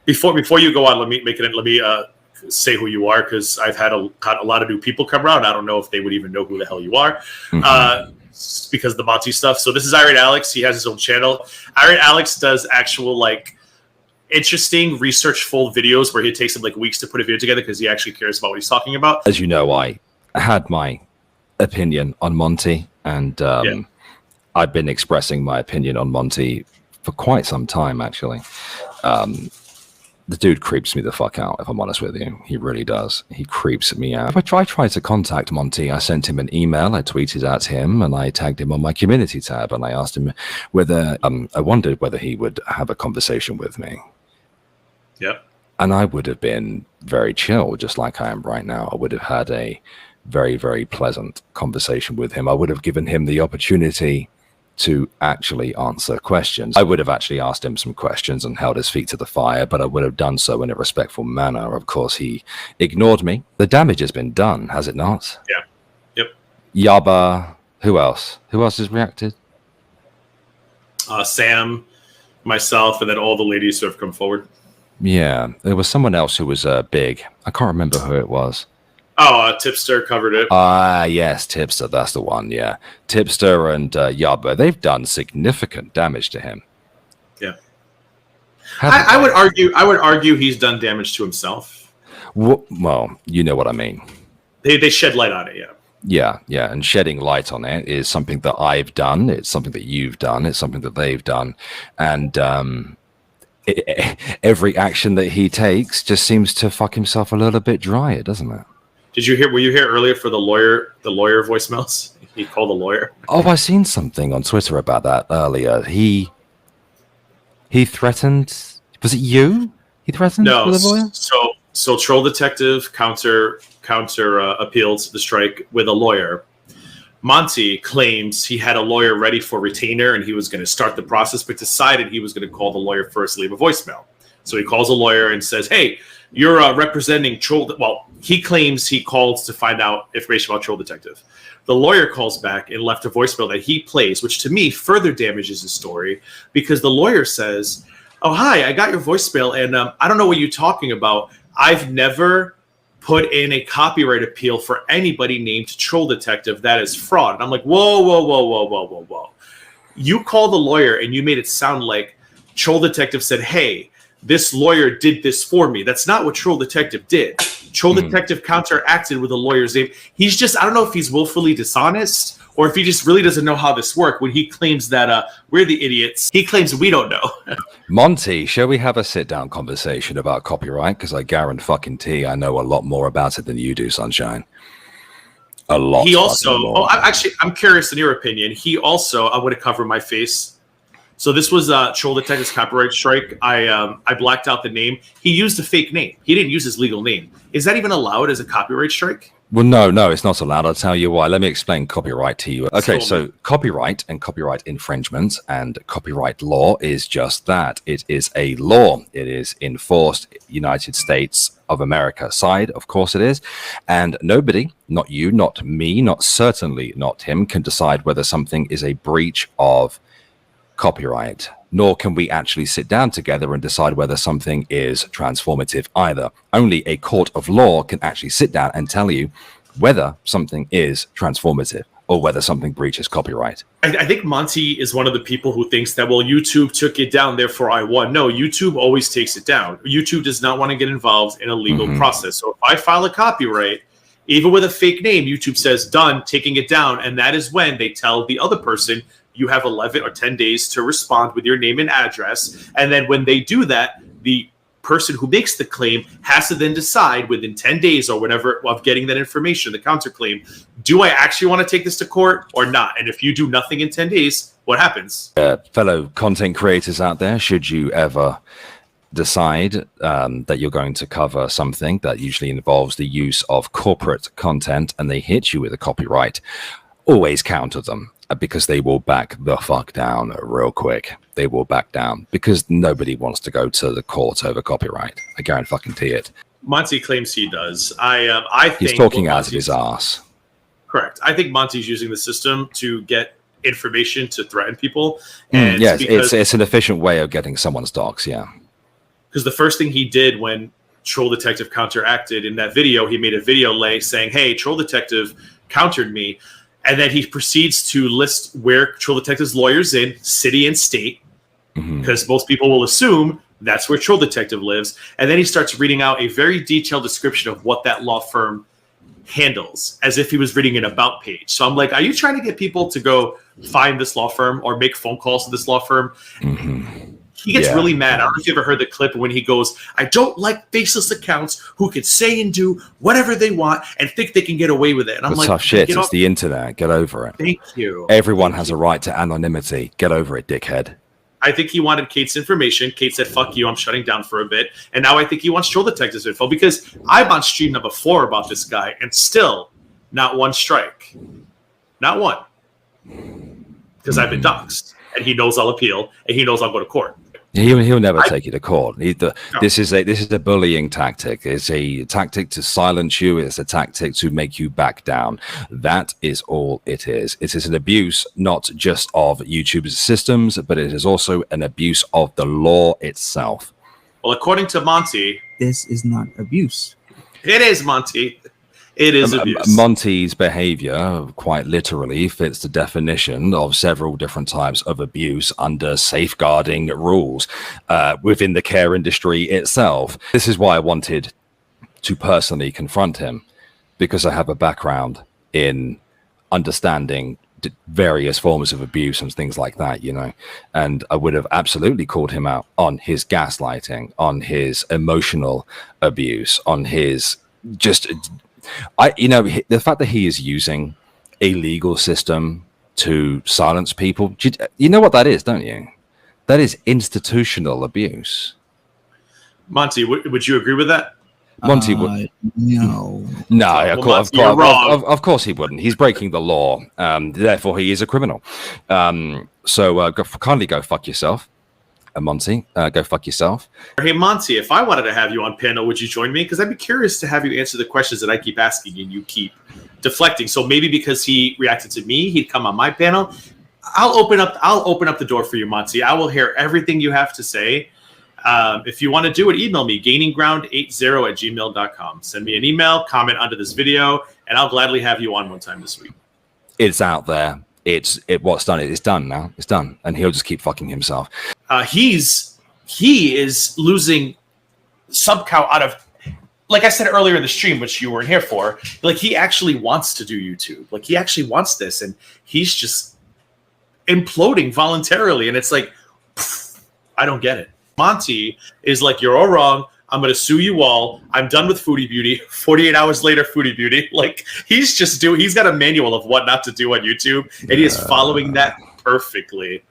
Before you go on, let me say who you are, because I've had a lot of new people come around. I don't know if they would even know who the hell you are, because of the Monty stuff. So this is Irate Alex. He has his own channel. Irate Alex does actual interesting research-full videos where he takes him weeks to put a video together because he actually cares about what he's talking about. As you know, I had my opinion on Monty, and I've been expressing my opinion on Monty for quite some time, actually. The dude creeps me the fuck out, if I'm honest with you. He really does. He creeps me out. I tried to contact Monty. I sent him an email. I tweeted at him, and I tagged him on my community tab, and I asked him whether I wondered whether he would have a conversation with me. Yep. And I would have been very chill, just like I am right now. I would have had a very, very pleasant conversation with him. I would have given him the opportunity to actually answer questions. I would have actually asked him some questions and held his feet to the fire, but I would have done so in a respectful manner. Of course, he ignored me. The damage has been done, has it not? Yeah. Yep. Yaba. Who else? Who else has reacted? Sam, myself, and then all the ladies who have come forward. Yeah, there was someone else who was big. I can't remember who it was. Oh, Tipster covered it. Yes, Tipster, that's the one, yeah. Tipster and Yaba, they've done significant damage to him. Yeah. I would argue he's done damage to himself. Well, you know what I mean. They shed light on it, yeah. Yeah, and shedding light on it is something that I've done, it's something that you've done, it's something that they've done, and every action that he takes just seems to fuck himself a little bit drier, doesn't it? Were you here earlier for the lawyer voicemails? He called the lawyer. Oh, I seen something on Twitter about that earlier. He threatened. Was it you? He threatened with a lawyer? So Troll Detective counter appealed the strike with a lawyer. Monty claims he had a lawyer ready for retainer and he was going to start the process, but decided he was going to call the lawyer first, leave a voicemail. So he calls a lawyer and says, "Hey, you're representing Troll." Well, he claims he called to find out information about Troll Detective. The lawyer calls back and left a voicemail that he plays, which to me further damages his story, because the lawyer says, "Oh, hi, I got your voicemail, and I don't know what you're talking about. I've never put in a copyright appeal for anybody named Troll Detective. That is fraud." And I'm like, whoa. You called the lawyer and you made it sound like Troll Detective said, "Hey, this lawyer did this for me." That's not what Troll Detective did. Troll Detective counteracted with a lawyer's name. He's just, I don't know if he's willfully dishonest or if he just really doesn't know how this works when he claims that we're the idiots. He claims we don't know. Monty, shall we have a sit-down conversation about copyright? Because I guarantee I know a lot more about it than you do, Sunshine. A lot. He also, I'm curious in your opinion. He also, I would have covered my face. So this was Troll Detective's copyright strike. I blacked out the name. He used a fake name. He didn't use his legal name. Is that even allowed as a copyright strike? Well, no, it's not allowed. I'll tell you why. Let me explain copyright to you. Okay, so copyright and copyright infringement and copyright law is just that. It is a law. It is enforced United States of America side, of course it is. And nobody, not you, not me, certainly not him, can decide whether something is a breach of copyright, nor can we actually sit down together and decide whether something is transformative either. Only a court of law can actually sit down and tell you whether something is transformative or whether something breaches copyright. I think Monty is one of the people who thinks that, well, YouTube took it down, therefore I won. No, YouTube always takes it down. YouTube does not want to get involved in a legal process. So if I file a copyright, even with a fake name, YouTube says, done, taking it down. And that is when they tell the other person, you have 11 or 10 days to respond with your name and address. And then when they do that, the person who makes the claim has to then decide within 10 days or whatever of getting that information, the counterclaim, do I actually want to take this to court or not? And if you do nothing in 10 days, what happens? Fellow content creators out there, should you ever decide that you're going to cover something that usually involves the use of corporate content and they hit you with a copyright, always counter them. Because they will back the fuck down real quick. They will back down because nobody wants to go to the court over copyright. I guarantee it. Monty claims he does. I think he's talking out of his ass. Correct. I think Monty's using the system to get information to threaten people. And yes, it's an efficient way of getting someone's docs. Yeah. because the first thing he did when Troll Detective counteracted in that video, he made a video saying, "Hey, Troll Detective countered me," and then he proceeds to list where Troll Detective's lawyer's in, city and state, because most people will assume that's where Troll Detective lives, and then he starts reading out a very detailed description of what that law firm handles, as if he was reading an about page. So I'm like, are you trying to get people to go find this law firm or make phone calls to this law firm? He gets really mad. I don't know if you ever heard the clip when he goes, "I don't like faceless accounts who can say and do whatever they want and think they can get away with it." And I'm like, tough shit. It's the internet. Get over it. Thank you. Everyone has a right to anonymity. Get over it, dickhead. I think he wanted Kate's information. Kate said, "Fuck you, I'm shutting down for a bit." And now I think he wants Troll Detective's info, because I'm on stream number 4 about this guy, and still not one strike. Not one. Because I've been doxxed, and he knows I'll appeal, and he knows I'll go to court. He'll never take you to court. This is a bullying tactic. It's a tactic to silence you. It's a tactic to make you back down. That is all it is. It is an abuse not just of YouTube's systems, but it is also an abuse of the law itself. Well, according to Monty, this is not abuse. It is, Monty. It is abuse. Monty's behavior quite literally fits the definition of several different types of abuse under safeguarding rules within the care industry itself. This is why I wanted to personally confront him, because I have a background in understanding various forms of abuse and things like that, you know, and I would have absolutely called him out on his gaslighting, on his emotional abuse, on his just... the fact that he is using a legal system to silence people, you know what that is, don't you? That is institutional abuse. Monty, would you agree with that? Monty would. No. Of course he wouldn't. He's breaking the law. Therefore, he is a criminal. So kindly go fuck yourself. Monty, go fuck yourself. Hey, Monty, if I wanted to have you on panel, would you join me? Because I'd be curious to have you answer the questions that I keep asking and you keep deflecting. So maybe because he reacted to me, he'd come on my panel. I'll open up the door for you, Monty. I will hear everything you have to say. If you want to do it, email me, gainingground80@gmail.com. Send me an email, comment under this video, and I'll gladly have you on one time this week. It's out there. What's done. It's done now. It's done. And he'll just keep fucking himself. He is losing sub count out of, like I said earlier in the stream, which you weren't here for, like he actually wants to do YouTube. Like he actually wants this, and he's just imploding voluntarily. And it's like, I don't get it. Monty is like, you're all wrong. I'm going to sue you all. I'm done with Foodie Beauty. 48 hours later, Foodie Beauty. Like he's got a manual of what not to do on YouTube, and he is following that perfectly.